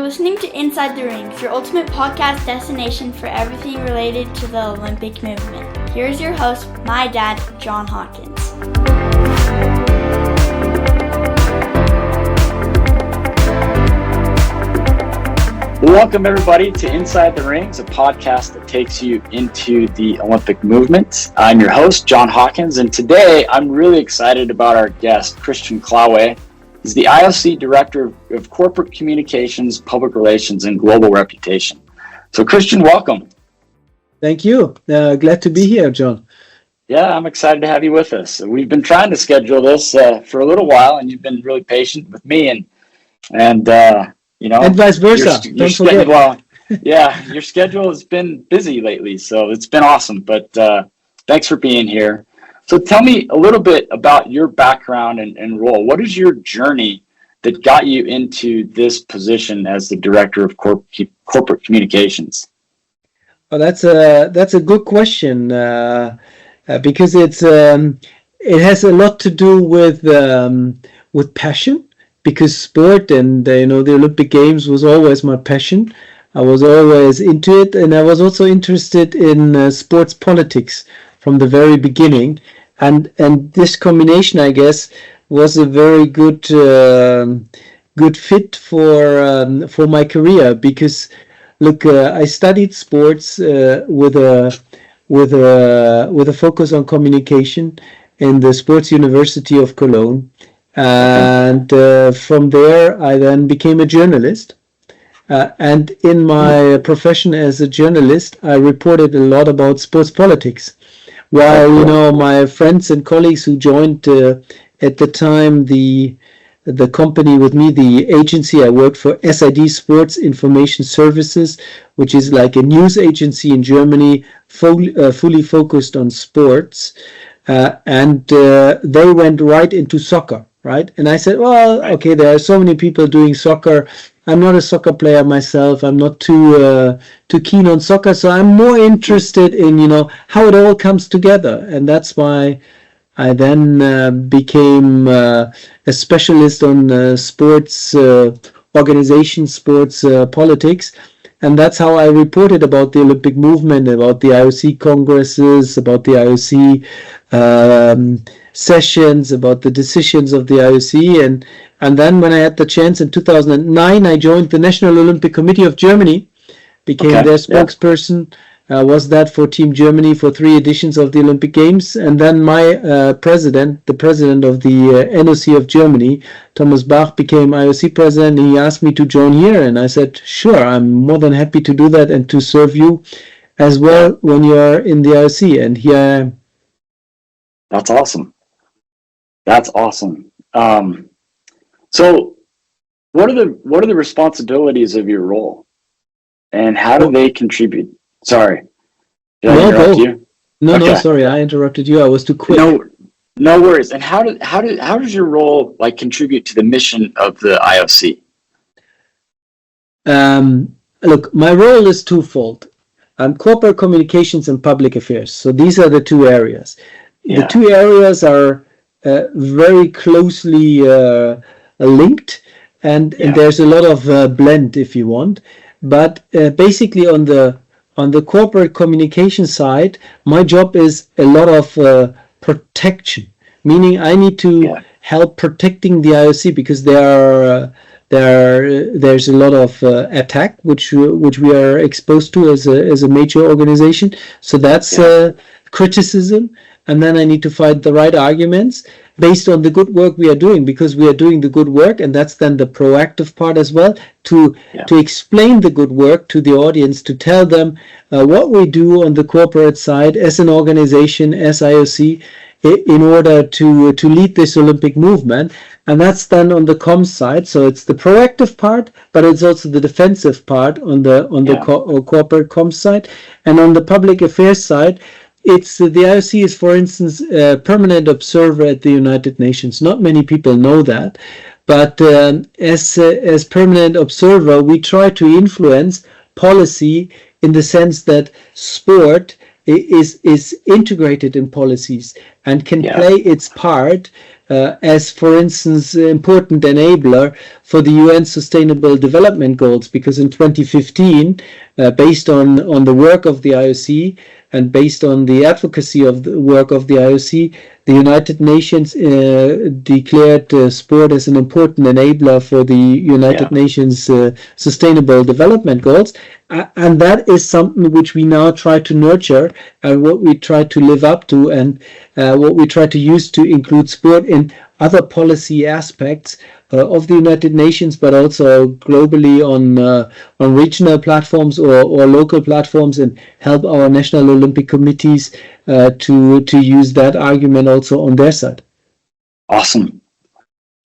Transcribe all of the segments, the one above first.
listening to Inside the Rings, your ultimate podcast destination for everything related to the Olympic movement. Here's your host, my dad, John Hawkins. Welcome everybody to Inside the Rings, a podcast that takes you into the Olympic movement. I'm your host, John Hawkins, and today I'm really excited about our guest, Christian Klaue. He's the IOC Director of Corporate Communications, Public Relations, and Global Reputation. So Christian, welcome. Thank you. Glad to be here, John. Yeah, I'm excited to have you with us. We've been trying to schedule this for a little while, and you've been really patient with me, and you know, and vice versa. Don't forget. Well, yeah, your schedule has been busy lately, so it's been awesome. But thanks for being here. So tell me a little bit about your background and role. What is your journey that got you into this position as the Director of Corporate Communications? Well, that's a good question because it has a lot to do with passion. Because sport and the Olympic Games was always my passion. I was always into it, and I was also interested in sports politics from the very beginning. And this combination, I guess, was a very good fit for my career. Because look, I studied sports with a focus on communication in the Sports University of Cologne. And from there, I then became a journalist. And in my profession as a journalist, I reported a lot about sports politics. While, my friends and colleagues who joined at the time the company with me, the agency I worked for, SID Sports Information Services, which is like a news agency in Germany, fully focused on sports. And they went right into soccer. Right. And I said, well, okay, there are so many people doing soccer. I'm not a soccer player myself. I'm not too keen on soccer. So I'm more interested in, how it all comes together. And that's why I then became a specialist on sports organization, sports politics. And that's how I reported about the Olympic movement, about the IOC congresses, about the IOC sessions, about the decisions of the IOC. And then when I had the chance in 2009, I joined the National Olympic Committee of Germany, became their spokesperson, was that for Team Germany for 3 editions of the Olympic Games. And then my the president of the NOC of Germany, Thomas Bach, became IOC president. He asked me to join here, and I said, sure, I'm more than happy to do that and to serve you as well when you're in the IOC. And here I am. That's awesome. That's awesome. So what are the responsibilities of your role, and how do they contribute? Sorry, did I interrupt you? No, sorry, I interrupted you. I was too quick. No worries. And how does your role contribute to the mission of the IOC? Look, my role is twofold. I'm corporate communications and public affairs. So these are the 2 areas. Yeah. The 2 areas are very closely linked, and there's a lot of blend, if you want. But basically, on the corporate communication side, my job is a lot of protection, meaning I need to help protecting the IOC because there's a lot of attack which we are exposed to as a major organization. So that's criticism. And then I need to find the right arguments based on the good work we are doing, because we are doing the good work, and that's then the proactive part as well, to explain the good work to the audience, to tell them what we do on the corporate side as an organization, as IOC, in order to lead this Olympic movement. And that's done on the comms side. So it's the proactive part, but it's also the defensive part on the corporate comms side. And on the public affairs side, it's the IOC is, for instance, a permanent observer at the United Nations. Not many people know that, but as permanent observer, we try to influence policy in the sense that sport is integrated in policies and can play its part as, for instance, important enabler for the UN Sustainable Development Goals, because in 2015, based on the work of the IOC and based on the advocacy of the work of the IOC, the United Nations declared sport as an important enabler for the United Nations Sustainable Development Goals. And that is something which we now try to nurture, and what we try to live up to, and what we try to use to include sport in other policy aspects of the United Nations, but also globally on regional platforms or local platforms, and help our national Olympic committees to use that argument also on their side. Awesome.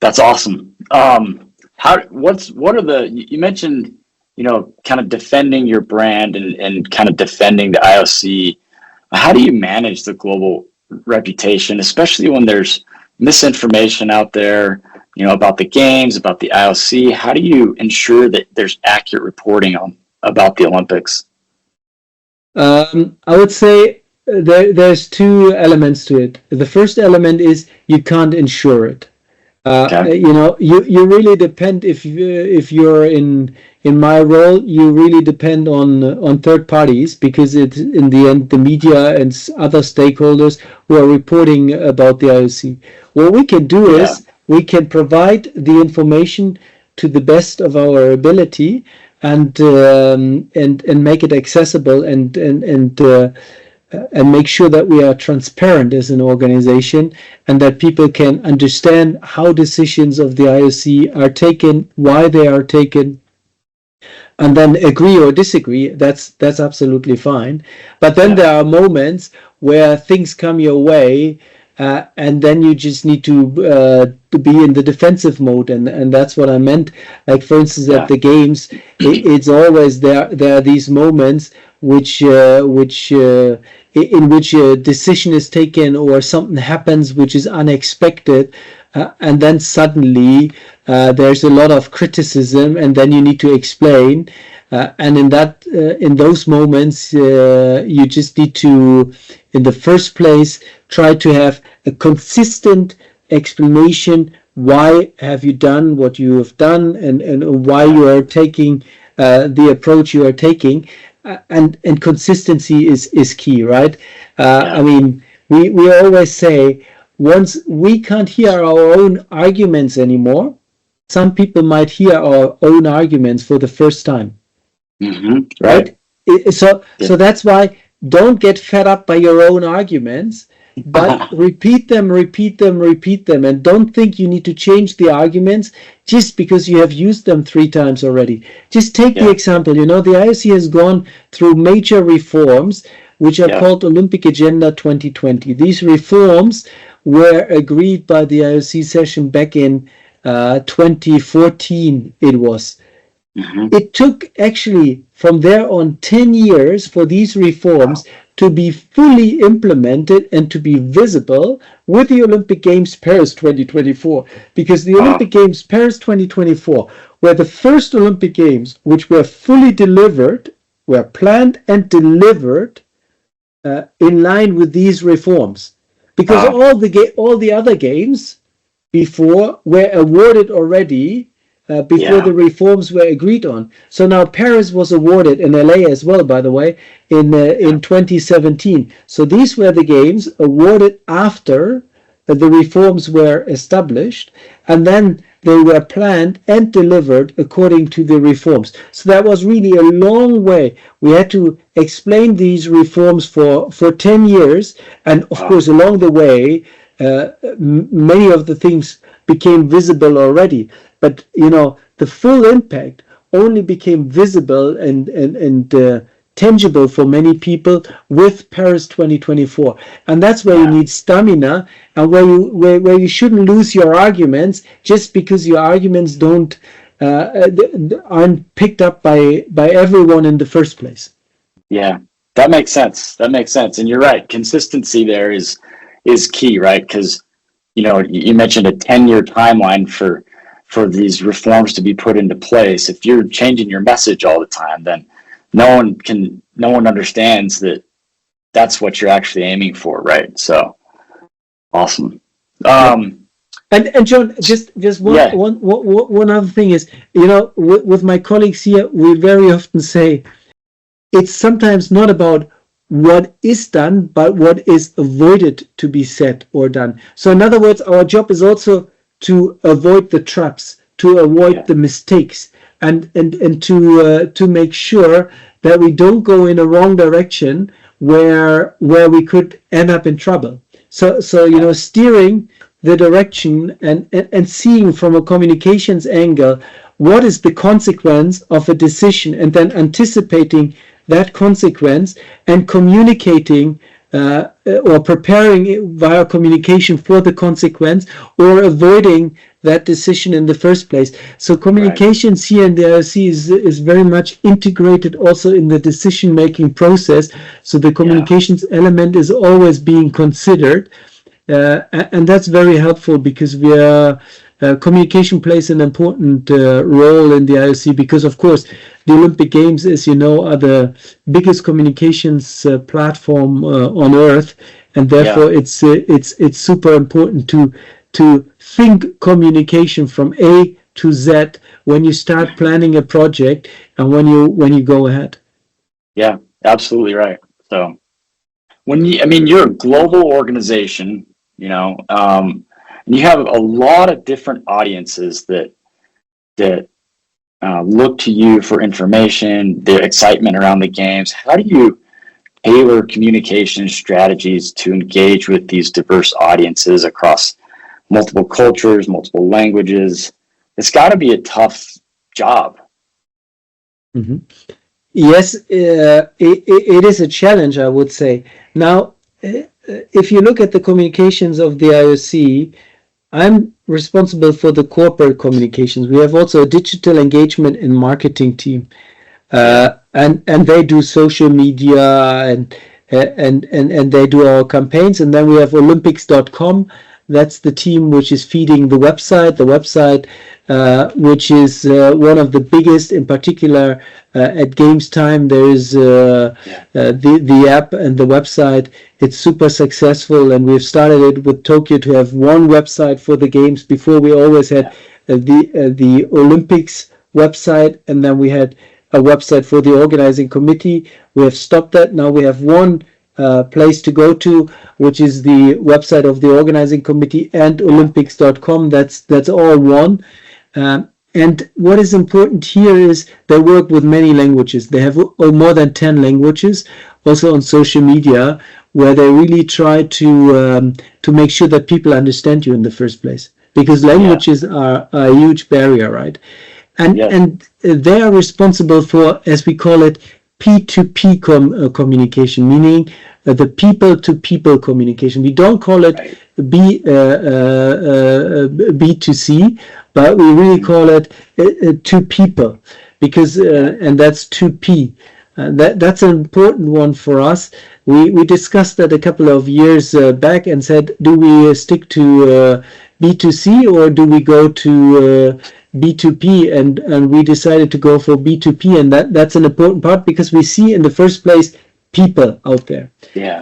That's awesome. You mentioned, kind of defending your brand and kind of defending the IOC. How do you manage the global reputation, especially when there's misinformation out there, about the games, about the IOC? How do you ensure that there's accurate reporting about the Olympics? I would say there's two elements to it. The first element is you can't ensure it. You really depend, if you're in my role, you really depend on third parties, because it's in the end the media and other stakeholders who are reporting about the IOC. What we can do is we can provide the information to the best of our ability, and make it accessible, and make sure that we are transparent as an organization, and that people can understand how decisions of the IOC are taken, why they are taken, and then agree or disagree. That's absolutely fine. But then there are moments where things come your way, and then you just need to be in the defensive mode, and that's what I meant. Like, for instance, at the games, it's always there are these moments in which a decision is taken or something happens which is unexpected, and then suddenly there's a lot of criticism, and then you need to explain, and in those moments you just need to, in the first place, try to have a consistent explanation. Why have you done what you have done, and why you are taking the approach you are taking, and consistency is key, right? I mean, we always say, once we can't hear our own arguments anymore, some people might hear our own arguments for the first time. Right? So that's why, don't get fed up by your own arguments, but repeat them, and don't think you need to change the arguments just because you have used them 3 times already. Just take the example, the IOC has gone through major reforms which are called Olympic Agenda 2020. These reforms were agreed by the IOC session back in 2014 it was. It took actually from there on 10 years for these reforms to be fully implemented and to be visible with the Olympic Games Paris 2024, because the Olympic Games Paris 2024 were the first Olympic Games which were fully delivered, were planned and delivered in line with these reforms, because all the other games before were awarded already before the reforms were agreed on. So now Paris was awarded, and LA as well, by the way, in 2017. So these were the games awarded after the reforms were established, and then they were planned and delivered according to the reforms. So that was really a long way. We had to explain these reforms for 10 years, and of course along the way many of the things became visible already. But the full impact only became visible and tangible for many people with Paris 2024, and that's where you need stamina, and where you shouldn't lose your arguments just because your arguments aren't picked up by everyone in the first place. Yeah, that makes sense. And you're right. Consistency there is key, right? Because you mentioned a 10-year timeline for these reforms to be put into place. If you're changing your message all the time, then no one understands that that's what you're actually aiming for, right? So awesome. And John, just Yeah. one other thing is, with my colleagues here, we very often say it's sometimes not about what is done, but what is avoided to be said or done. So in other words, our job is also to avoid the traps, to avoid the mistakes, and to make sure that we don't go in a wrong direction where we could end up in trouble. So steering the direction and seeing from a communications angle what is the consequence of a decision, and then anticipating that consequence and communicating or preparing via communication for the consequence, or avoiding that decision in the first place. So communications here in the IOC is very much integrated also in the decision-making process. So the communications element is always being considered. And that's very helpful, because communication plays an important role in the IOC, because of course the Olympic Games, as you know, are the biggest communications platform on earth, and therefore it's super important to think communication from A to Z when you start planning a project and when you go ahead. Yeah, absolutely right. So you're a global organization, and you have a lot of different audiences that look to you for information, the excitement around the games. How do you tailor communication strategies to engage with these diverse audiences across multiple cultures, multiple languages? It's got to be a tough job. Mm-hmm. Yes, it is a challenge, I would say. Now, if you look at the communications of the IOC, I'm responsible for the corporate communications. We have also a digital engagement and marketing team, and they do social media and they do our campaigns. And then we have Olympics.com. That's the team which is feeding the website. Which is one of the biggest, in particular at Games time. There is the app and the website. It's super successful, and we've started it with Tokyo to have one website for the Games. Before, we always had the Olympics website, and then we had a website for the organizing committee. We have stopped that. Now we have one place to go to, which is the website of the organizing committee and Olympics.com. That's all one. And what is important here is they work with many languages. They have more than 10 languages, also on social media, where they really try to make sure that people understand you in the first place, because languages are a huge barrier, right? And they are responsible for, as we call it, P2P communication, meaning the people-to-people communication. We don't call it B2C, but we really call it to people, because and that's 2P. That's an important one for us. We discussed that a couple of years back and said, do we stick to B2C or do we go to B2P? And we decided to go for B2P, and that's an important part, because we see in the first place people out there.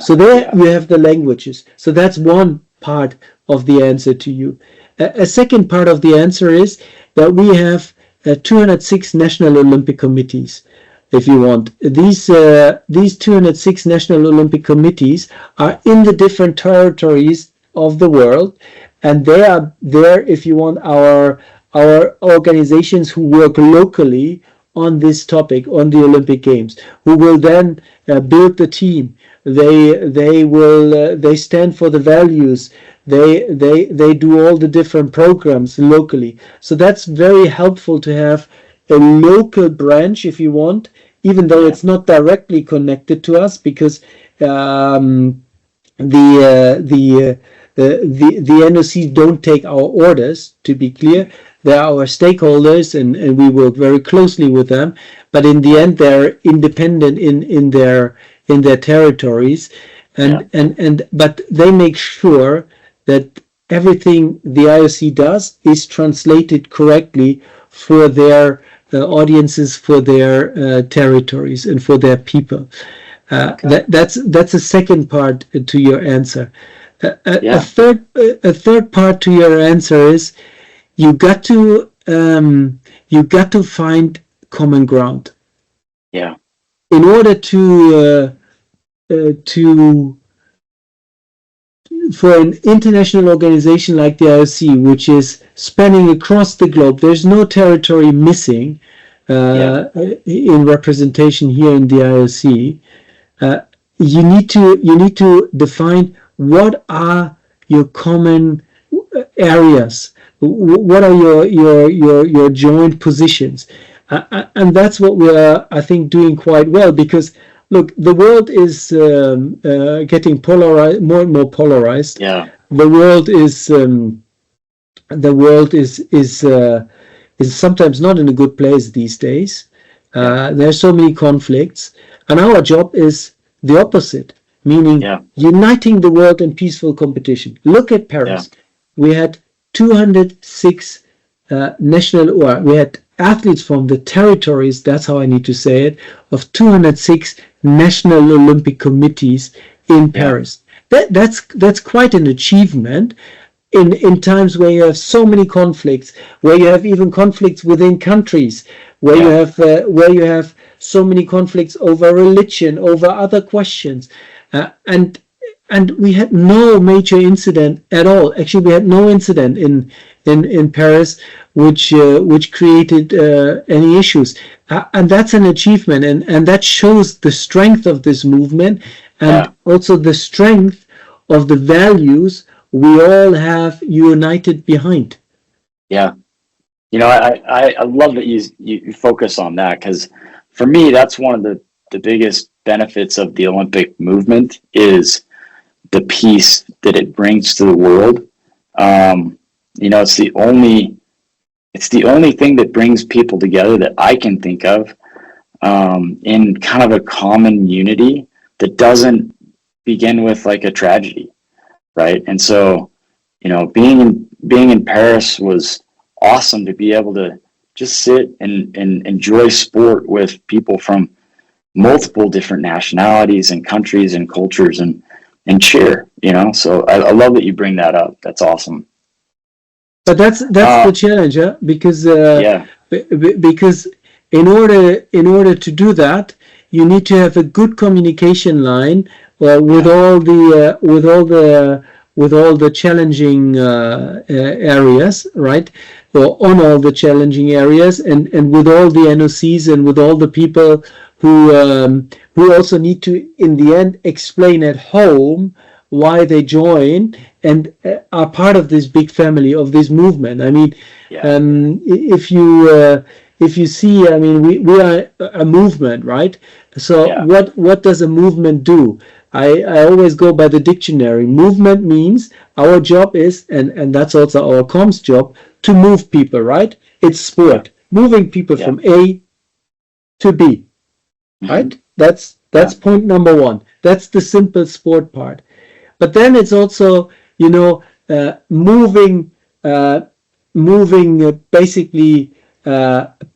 So there you have the languages. So that's one part of the answer to you. A second part of the answer is that we have 206 national Olympic committees, if you want. These 206 national Olympic committees are in the different territories of the world, and they are there, if you want, our organizations who work locally on this topic, on the Olympic Games, who will then build the team. They stand for the values. They do all the different programs locally. So that's very helpful to have a local branch, if you want, even though it's not directly connected to us, because the NOCs don't take our orders, to be clear. They're our stakeholders, and we work very closely with them. But in the end, they're independent in their territories, but they make sure that everything the IOC does is translated correctly for their audiences, for their territories, and for their people. That's a second part to your answer. A third part to your answer is you got to find common ground. Yeah. In order to for an international organization like the IOC, which is spanning across the globe, there's no territory missing in representation here in the IOC. You need to define what are your common areas, what are your joint positions, and that's what we are, I think, doing quite well. Because look, the world is getting polarized, more and more polarized. Yeah. The world is sometimes not in a good place these days. There are so many conflicts, and our job is the opposite, meaning uniting the world in peaceful competition. Look at Paris. We had 206 we had athletes from the territories, that's how I need to say it, of 206 national Olympic committees in Paris. That's quite an achievement in times where you have so many conflicts, where you have even conflicts within countries, where you have so many conflicts over religion, over other questions, and we had no major incident at all. Actually, we had no incident in Paris which created any issues, and that's an achievement, and that shows the strength of this movement, and also the strength of the values we all have united behind. Yeah, I love that you focus on that, because for me, that's one of the biggest benefits of the Olympic movement is the peace that it brings to the world. It's the only thing that brings people together that I can think of in kind of a common unity that doesn't begin with like a tragedy, right? And so, being in Paris was awesome to be able to just sit and enjoy sport with people from multiple different nationalities and countries and cultures and cheer, So I love that you bring that up. That's awesome. But that's the challenge, because in order to do that, you need to have a good communication line with all the challenging areas, right? Or on all the challenging areas, and with all the NOCs and with all the people who also need to, in the end, explain at home why they join and are part of this big family of this movement. I mean, if you see, I mean, we are a movement, right? So what does a movement do? I always go by the dictionary. Movement means our job is, and that's also our comms job, to move people, right? It's sport, moving people from A to B, right? That's point number one. That's the simple sport part. But then it's also, moving basically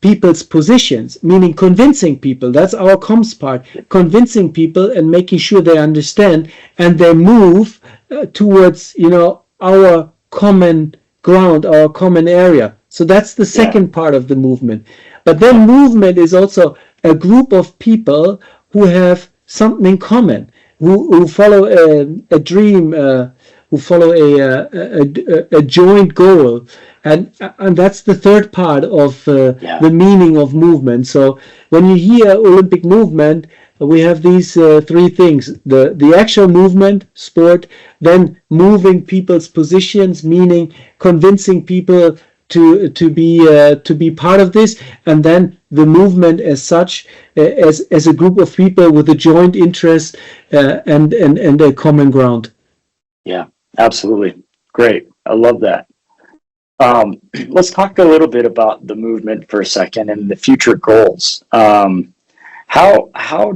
people's positions, meaning convincing people. That's our comms part. Convincing people and making sure they understand and they move towards, our common ground, our common area. So that's the second part of the movement. But then movement is also a group of people who have something in common, who follow a dream, who follow a joint goal, and that's the third part of the meaning of movement. So when you hear Olympic movement, we have these three things: the actual movement, sport, then moving people's positions, meaning convincing people to be part of this, and then the movement as such, as a group of people with a joint interest and a common ground. Yeah, absolutely. Great. I love that. Let's talk a little bit about the movement for a second and the future goals. How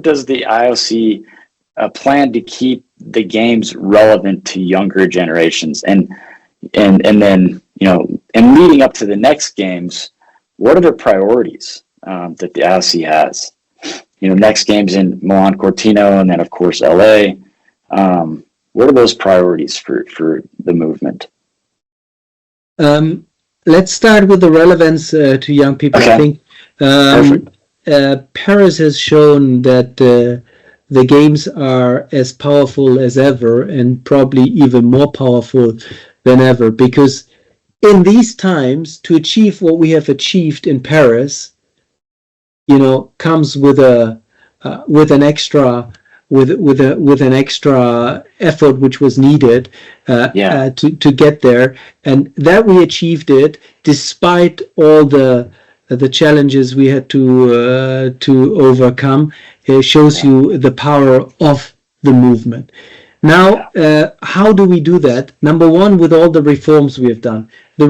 does the IOC plan to keep the games relevant to younger generations? And then, and leading up to the next games, what are the priorities that the IOC has? Next games in Milan Cortina, and then of course LA. What are those priorities for the movement? Let's start with the relevance to young people. Okay. I think Paris has shown that the games are as powerful as ever, and probably even more powerful than ever, because in these times, to achieve what we have achieved in Paris, comes with an extra effort which was needed to get there, and that we achieved it despite all the challenges we had to overcome. It shows you the power of the movement. Now, how do we do that? Number one, with all the reforms we have done. The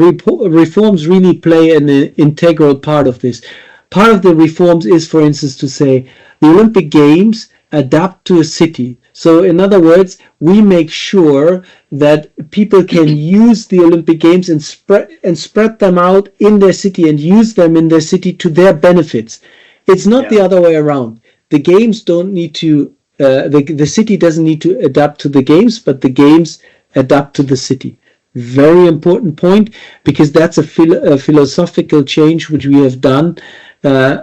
reforms really play an integral part of this. Part of the reforms is, for instance, to say the Olympic Games adapt to a city. So in other words, we make sure that people can use the Olympic Games and spread them out in their city and use them in their city to their benefits. It's not the other way around. The games don't need to, the city doesn't need to adapt to the games, but the games adapt to the city. Very important point, because that's a philosophical change which we have done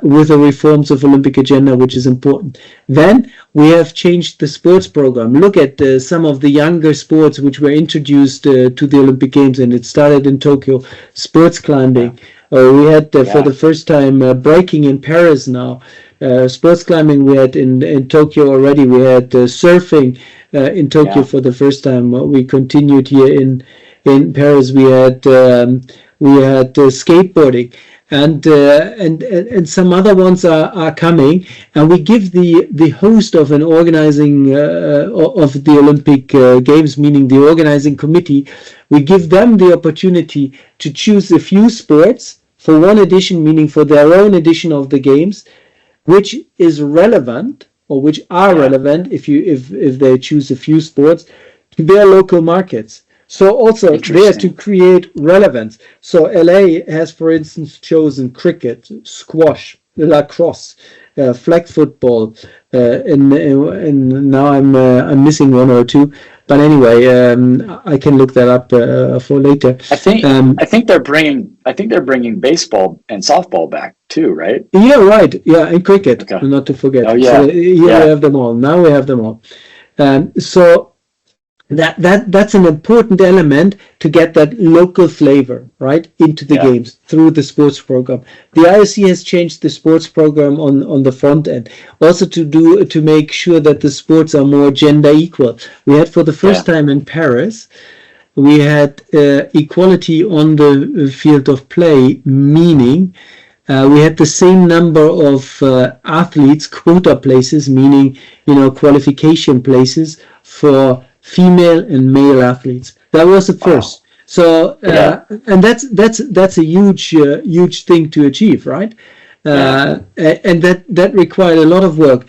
with the reforms of Olympic agenda, which is important. Then we have changed the sports program. Look at some of the younger sports which were introduced to the Olympic Games, and it started in Tokyo. Sports climbing. We had for the first time breaking in Paris now. Sports climbing we had in Tokyo already. We had surfing in Tokyo for the first time. We continued here in Paris. We had skateboarding. And some other ones are coming, and we give the host of an organizing of the Olympic Games, meaning the organizing committee, we give them the opportunity to choose a few sports for one edition, meaning for their own edition of the games, which is relevant, or which are relevant if they choose a few sports, to their local markets. So also there to create relevance. So LA has, for instance, chosen cricket, squash, lacrosse, flag football, and now I'm missing one or two. But anyway, I can look that up for later. I think they're bringing baseball and softball back too, right? Yeah, right. Yeah, and cricket, not to forget. Oh yeah. So we have them all. Now we have them all. So that's an important element to get that local flavor right into the games through the sports program. The IOC has changed the sports program on the front end, also to make sure that the sports are more gender equal. We had for the first time in Paris, we had equality on the field of play, meaning we had the same number of athletes, quota places, meaning qualification places for female and male athletes. That was the first. So and that's a huge thing to achieve, right? And that required a lot of work.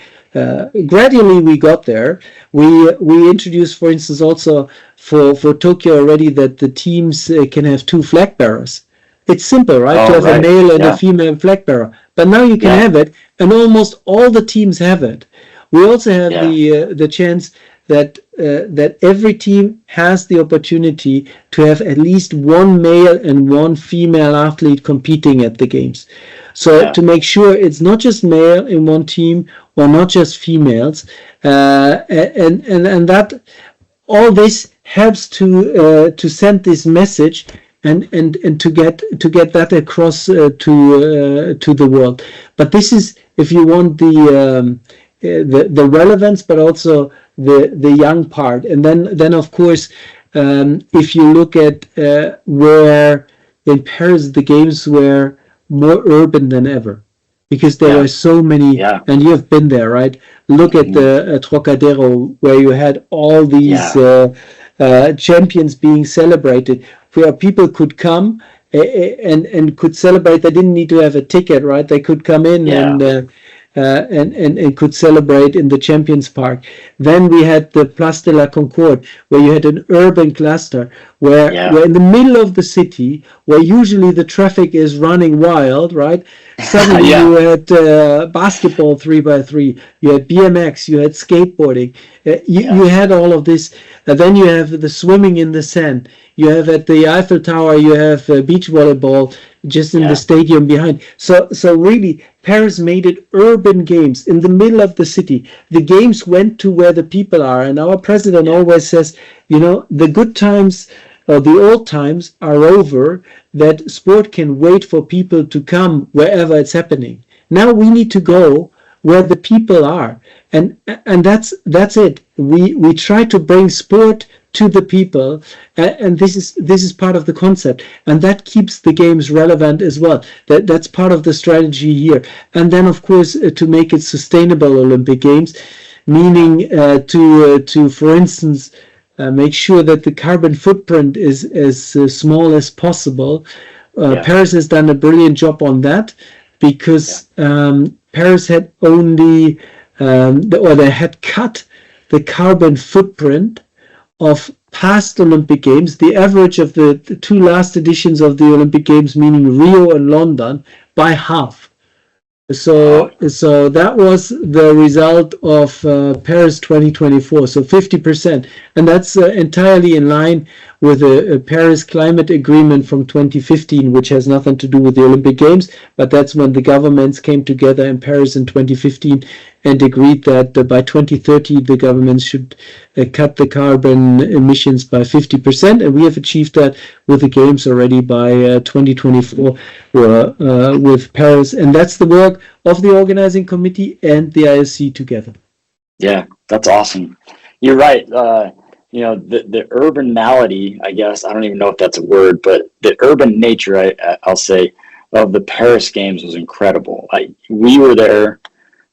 Gradually we got there. We introduced, for instance, also for Tokyo already, that the teams can have two flag bearers. It's simple, right? To have a male and a female flag bearer. But now you can have it, and almost all the teams have it. We also have the chance that every team has the opportunity to have at least one male and one female athlete competing at the games. So to make sure it's not just male in one team or not just females, and that all this helps to send this message and to get that across to the world. But this is, if you want, the relevance, but also the young part. And then of course, if you look at where in Paris the games were more urban than ever, because there were so many, and you have been there, right? Look at the Trocadero, where you had all these champions being celebrated, where people could come and could celebrate. They didn't need to have a ticket, right? They could come in and could celebrate in the Champions Park. Then we had the Place de la Concorde, where you had an urban cluster where in the middle of the city, where usually the traffic is running wild, right? Suddenly you had basketball 3x3, you had BMX, you had skateboarding, you had all of this. Then you have the swimming in the sand. You have at the Eiffel Tower, you have beach volleyball just in the stadium behind. So really, Paris made it urban games in the middle of the city. The games went to where the people are. And our president always says, the good times, the old times are over, that sport can wait for people to come wherever it's happening. Now we need to go where the people are. And that's it. We try to bring sport to the people, and this is part of the concept, and that keeps the games relevant as well. That's part of the strategy here. And then of course to make it sustainable Olympic Games, meaning to for instance make sure that the carbon footprint is as small as possible. Paris has done a brilliant job on that, because Paris had only they had cut the carbon footprint of past Olympic Games, the average of the two last editions of the Olympic Games, meaning Rio and London, by half. So that was the result of Paris 2024, so 50%. And that's entirely in line with a Paris Climate Agreement from 2015, which has nothing to do with the Olympic Games, but that's when the governments came together in Paris in 2015 and agreed that by 2030 the governments should cut the carbon emissions by 50%, and we have achieved that with the Games already by 2024 with Paris, and that's the work of the organizing committee and the ISC together. Yeah, that's awesome. You're right. The urbanality, I guess, I don't even know if that's a word, but the urban nature, I'll say, of the Paris Games was incredible. We were there,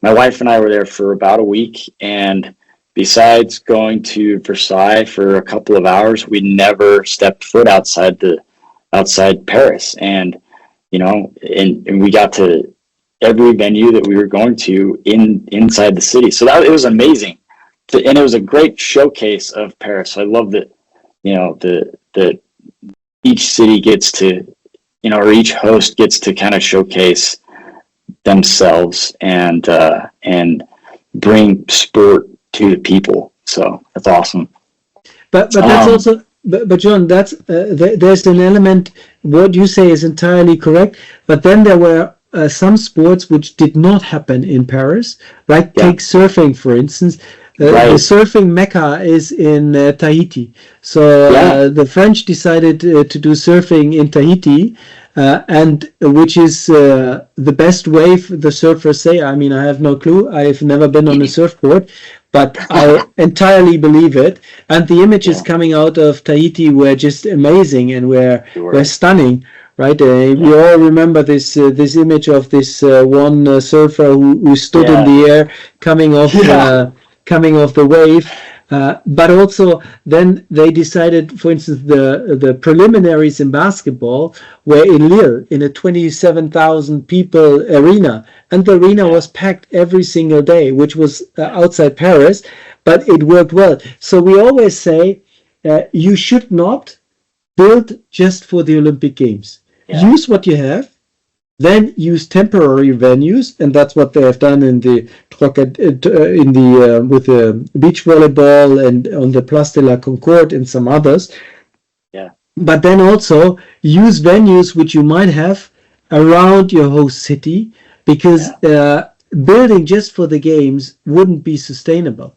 my wife and I were there for about a week, and besides going to Versailles for a couple of hours, we never stepped foot outside Paris. And and we got to every venue that we were going to inside the city. So it was amazing. And it was a great showcase of Paris. So I love that, the each city gets to, or each host gets to kind of showcase themselves and bring sport to the people. So that's awesome. But that's also, but John, that's there's an element. What you say is entirely correct. But then there were some sports which did not happen in Paris, like take surfing, for instance. The surfing mecca is in Tahiti. So the French decided to do surfing in Tahiti, and which is the best wave, the surfers say. I mean, I have no clue. I've never been on a surfboard, but I entirely believe it. And the images coming out of Tahiti were just amazing and were stunning. Right, we all remember this image of this one surfer who stood in the air coming off the wave, but also then they decided, for instance, the preliminaries in basketball were in Lille in a 27,000 people arena, and the arena was packed every single day, which was outside Paris, but it worked well. So we always say you should not build just for the Olympic Games. Use what you have, then use temporary venues, and that's what they have done with the beach volleyball and on the Place de la Concorde and some others. Yeah. But then also use venues which you might have around your host city, because building just for the games wouldn't be sustainable.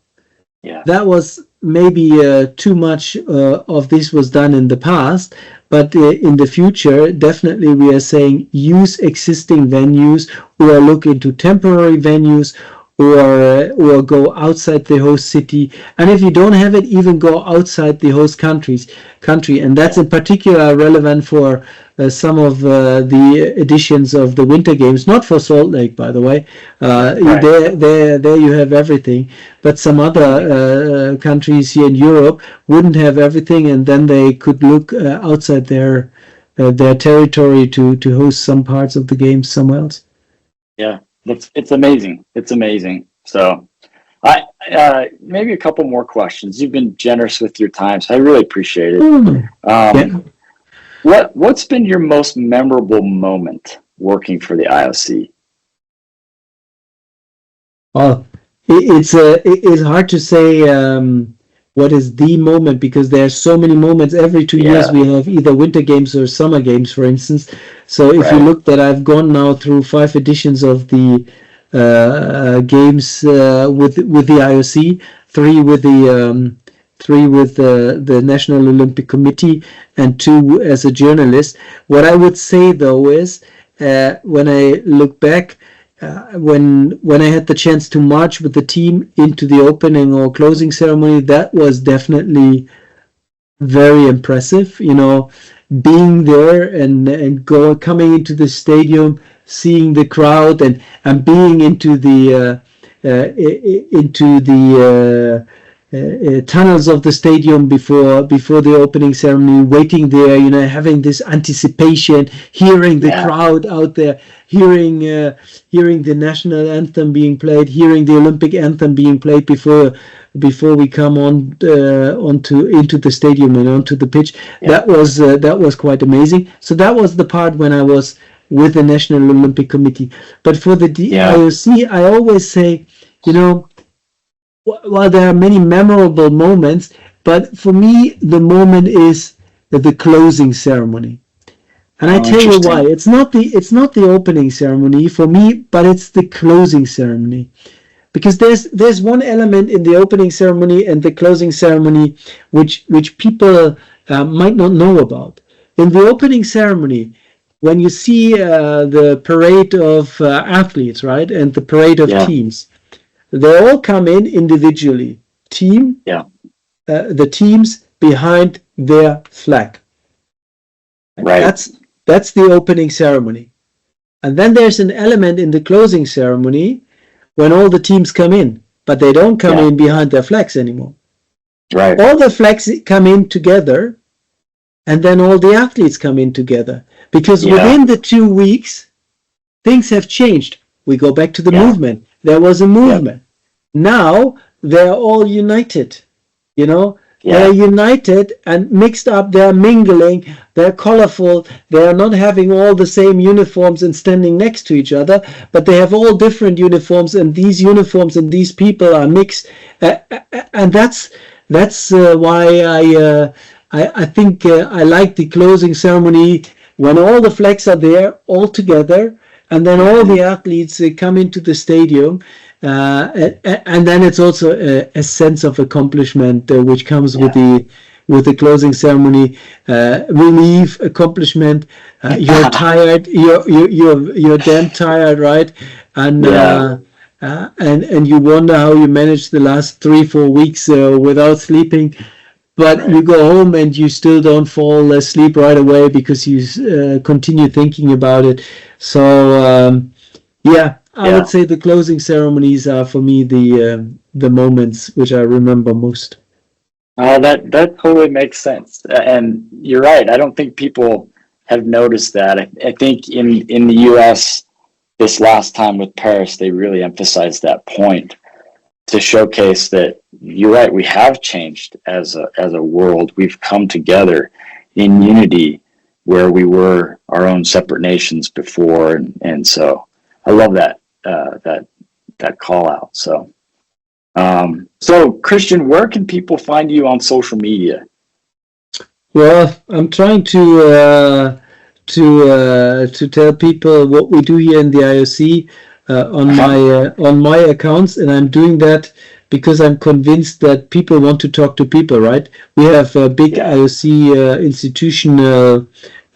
Yeah. That was maybe too much of this was done in the past, but in the future, definitely we are saying use existing venues, or look into temporary venues, or go outside the host city. And if you don't have it, even go outside the host country. And that's in particular relevant for some of the editions of the Winter Games, not for Salt Lake, by the way. There you have everything. But some other countries here in Europe wouldn't have everything, and then they could look outside their territory to host some parts of the games somewhere else. Yeah. It's amazing. It's amazing. So Maybe a couple more questions. You've been generous with your time, so I really appreciate it. Yeah. What's been your most memorable moment working for the IOC? Well, it's hard to say what is the moment, because there are so many moments. Every 2 years we have either Winter Games or Summer Games, for instance. So if you look that I've gone now through 5 editions of the games with the IOC, 3 with the National Olympic Committee, and 2 as a journalist. What I would say though is, when I look back, when I had the chance to march with the team into the opening or closing ceremony, that was definitely very impressive. Being there and coming into the stadium, seeing the crowd, and being into the tunnels of the stadium before the opening ceremony, waiting there, having this anticipation, hearing the crowd out there, hearing the national anthem being played, hearing the Olympic anthem being played before we come into the stadium and onto the pitch. That was quite amazing. So that was the part when I was with the National Olympic Committee. But for the IOC, I always say, while there are many memorable moments, but for me, the moment is the closing ceremony. And I tell you why. It's not the opening ceremony for me, but it's the closing ceremony. Because there's one element in the opening ceremony and the closing ceremony which people might not know about. In the opening ceremony, when you see the parade of athletes, right, and the parade of teams, they all come in individually. The teams behind their flag. Right. That's the opening ceremony. And then there's an element in the closing ceremony when all the teams come in, but they don't come in behind their flags anymore. Right. All the flags come in together, and then all the athletes come in together. Because within the 2 weeks, things have changed. We go back to the movement. There was a movement. Now they're all united, They're united and mixed up. They're mingling. They're colorful. They are not having all the same uniforms and standing next to each other, but they have all different uniforms, and these uniforms and these people are mixed. And that's why I think I like the closing ceremony when all the flags are there all together, and then all the athletes come into the stadium. And then it's also a sense of accomplishment which comes with the closing ceremony. Relief, accomplishment. You're tired. You're damn tired, right? And and you wonder how you managed the last 3-4 weeks without sleeping. But you go home and you still don't fall asleep right away because you continue thinking about it. So I would say the closing ceremonies are for me the moments which I remember most. That totally makes sense, and you're right. I don't think people have noticed that. I think in the U.S. this last time with Paris, they really emphasized that point to showcase that you're right. We have changed as a world. We've come together in unity where we were our own separate nations before, and so I love that call out. So Christian, where can people find you on social media? Well, I'm trying to tell people what we do here in the IOC on my accounts, and I'm doing that because I'm convinced that people want to talk to people, right? We have big IOC institutional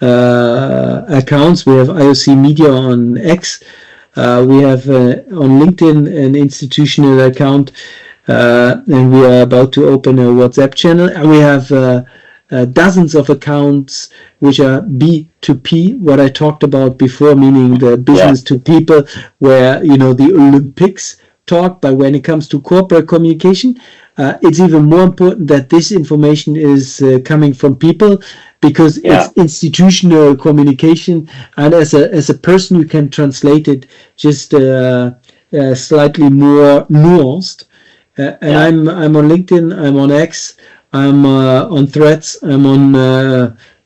accounts. We have IOC Media on X. We have on LinkedIn an institutional account, and we are about to open a WhatsApp channel. And we have dozens of accounts which are B2P, what I talked about before, meaning the business to people, where the Olympics talk. But when it comes to corporate communication, it's even more important that this information is coming from people, because it's institutional communication, and as a person you can translate it just slightly more nuanced. and I'm on LinkedIn, I'm on X, I'm on Threads, I'm on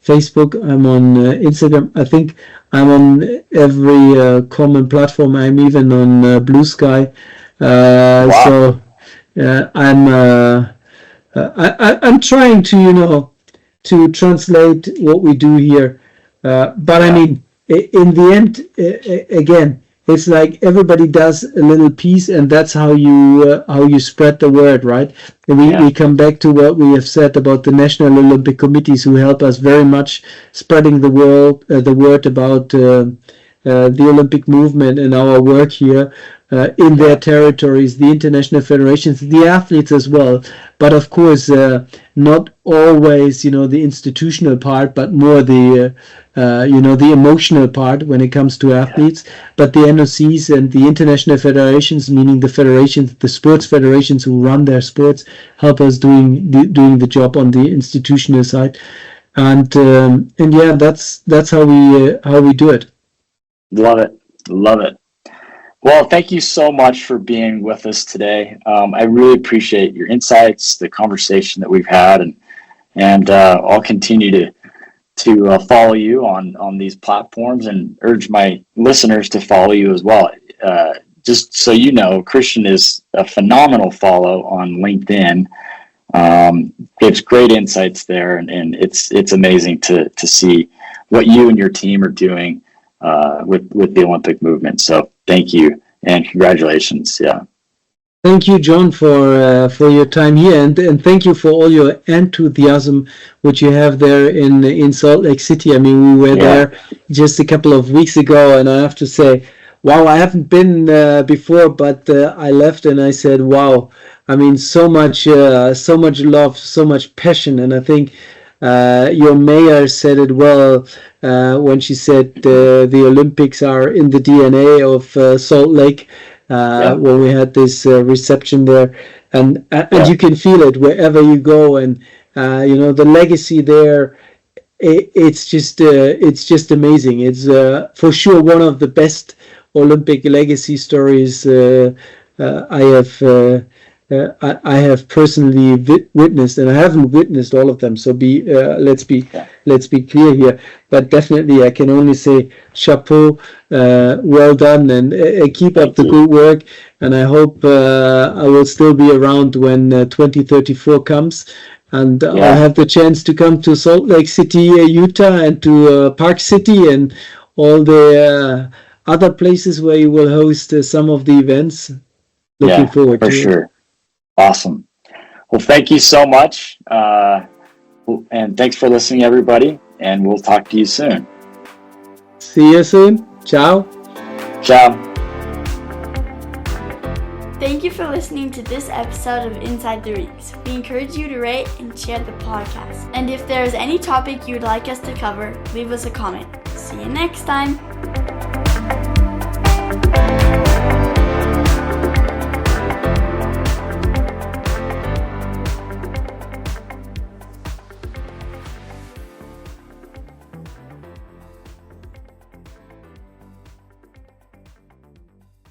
Facebook, I'm on Instagram. I think I'm on every common platform. I'm even on Blue Sky. Wow. So I'm trying to to translate what we do here. But I mean, in the end, again, it's like everybody does a little piece, and that's how you spread the word, right? And we come back to what we have said about the National Olympic Committees, who help us very much spreading the word about the Olympic movement and our work here in their territories, the international federations, the athletes as well. But of course, not always, the institutional part, but more the the emotional part when it comes to athletes. But the NOCs and the international federations, meaning the federations, the sports federations who run their sports, help us doing the job on the institutional side. And yeah, that's how we do it. Love it. Well, thank you so much for being with us today. I really appreciate your insights, the conversation that we've had, and I'll continue to follow you on these platforms and urge my listeners to follow you as well. Just so you know, Christian is a phenomenal follow on LinkedIn. Gives great insights there, and it's amazing to see what you and your team are doing with the Olympic movement. So thank you and congratulations. Yeah. Thank you, John, for your time here, and thank you for all your enthusiasm which you have there in Salt Lake City. I mean, we were there just a couple of weeks ago, and I have to say, wow, I haven't been before, but I left and I said, wow. I mean, so much love, so much passion, and I think your mayor said it well when she said the Olympics are in the DNA of Salt Lake. When we had this reception there, and you can feel it wherever you go, and the legacy there. It's just amazing. It's for sure one of the best Olympic legacy stories I have personally witnessed, and I haven't witnessed all of them. So let's be clear here. But definitely, I can only say chapeau, well done, and keep up the good work. And I hope I will still be around when 2034 comes, and I'll have the chance to come to Salt Lake City, Utah, and to Park City, and all the other places where you will host some of the events. Looking forward to it. For sure. Awesome. Well, thank you so much. And thanks for listening, everybody. And we'll talk to you soon. See you soon. Ciao. Ciao. Thank you for listening to this episode of Inside the Rings. We encourage you to rate and share the podcast. And if there is any topic you would like us to cover, leave us a comment. See you next time.